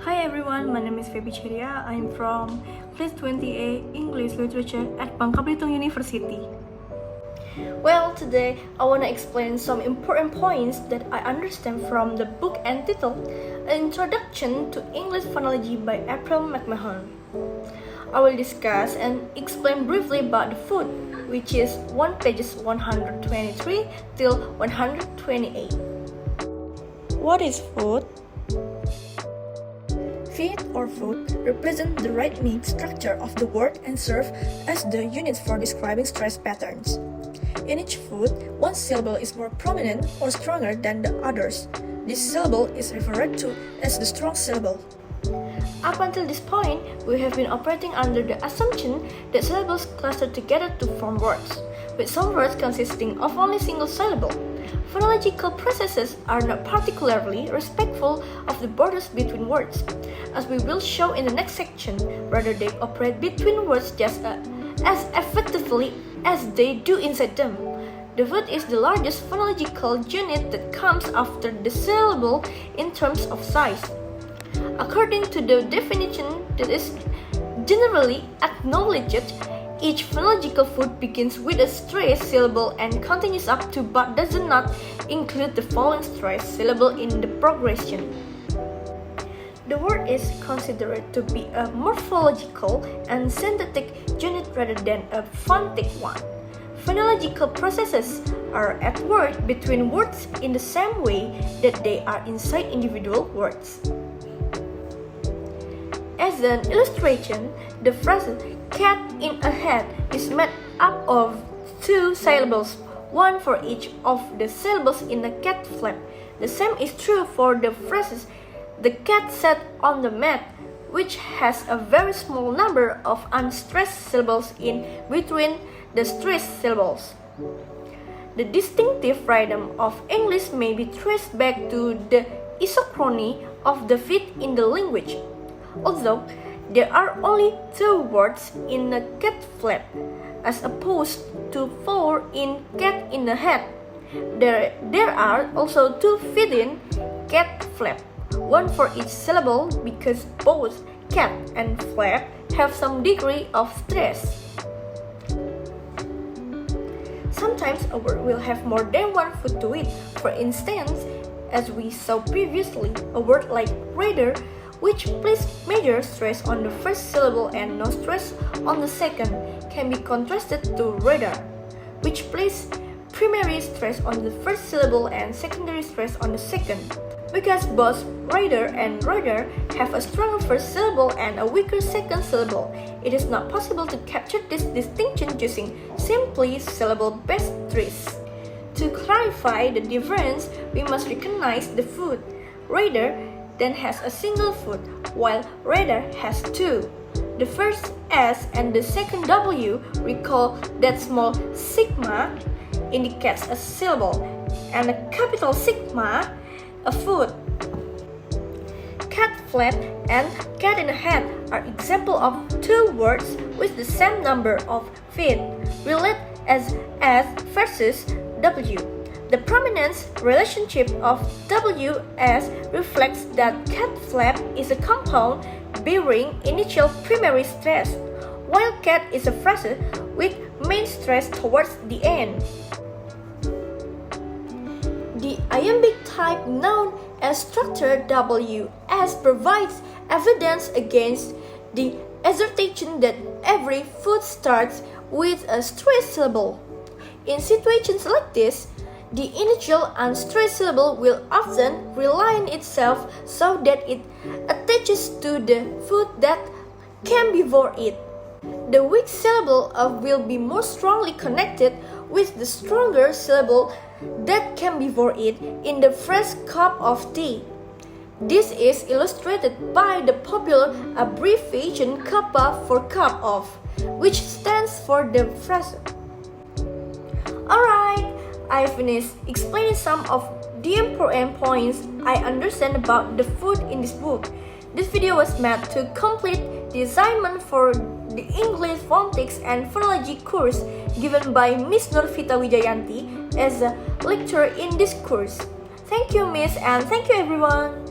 Hi everyone, my name is Feby Cheriya. I'm from Class 20A English Literature at Bangka Belitung University. Well, today I want to explain some important points that I understand from the book entitled Introduction to English Phonology by April McMahon. I will discuss and explain briefly about the food, which is on pages 123 till 128. What is food? Feed or food represent the rhythmic structure of the word and serve as the unit for describing stress patterns. In each food, one syllable is more prominent or stronger than the others. This syllable is referred to as the strong syllable. Up until this point, we have been operating under the assumption that syllables cluster together to form words, with some words consisting of only single syllable. Phonological processes are not particularly respectful of the borders between words, as we will show in the next section. Rather, they operate between words just as effectively as they do inside them. The food is the largest phonological unit that comes after the syllable in terms of size. According to the definition that is generally acknowledged, each phonological food begins with a stressed syllable and continues up to but does not include the following stressed syllable in the progression. The word is considered to be a morphological and synthetic unit rather than a phonetic one. Phonological processes are at work between words in the same way that they are inside individual words. As an illustration, the phrase cat in a hat is made up of two syllables, one for each of the syllables in the cat flap. The same is true for the phrases the cat sat on the mat, which has a very small number of unstressed syllables in between the stressed syllables. The distinctive rhythm of English may be traced back to the isochrony of the feet in the language. Although there are only two words in the cat flap, as opposed to four in cat in the hat, there are also two feet in cat flap, one for each syllable because both cat and flap have some degree of stress. Sometimes a word will have more than one foot to it. For instance, as we saw previously, a word like rather, which places major stress on the first syllable and no stress on the second, can be contrasted to rather, which places primary stress on the first syllable and secondary stress on the second. Because both rather and rather have a stronger first syllable and a weaker second syllable, it is not possible to capture this distinction using simply syllable-based trees. To clarify the difference, we must recognize the food. Rather then has a single foot, while rather has two. The first S and the second W, recall that small sigma indicates a syllable, and a capital sigma, a foot. Cat flap and cat in a hat are examples of two words with the same number of feet, related as S versus W. The prominence relationship of WS reflects that cat flap is a compound bearing initial primary stress, while cat is a phrase with main stress towards the end. The iambic type known as structure WS provides evidence against the assertion that every food starts with a stressed syllable. In situations like this, the initial unstressed syllable will often realign itself so that it attaches to the food that came before it. The weak syllable will be more strongly connected with the stronger syllable that came before it in the phrase cup of tea. This is illustrated by the popular abbreviation CUPA for cup of, which stands for the phrase. Alright, I finished explaining some of the important points I understand about the food in this book. This video was made to complete the assignment for the English Phonetics and Phonology course given by Miss Nurvita Wijayanti as a lecturer in this course. Thank you, Miss, and thank you, everyone.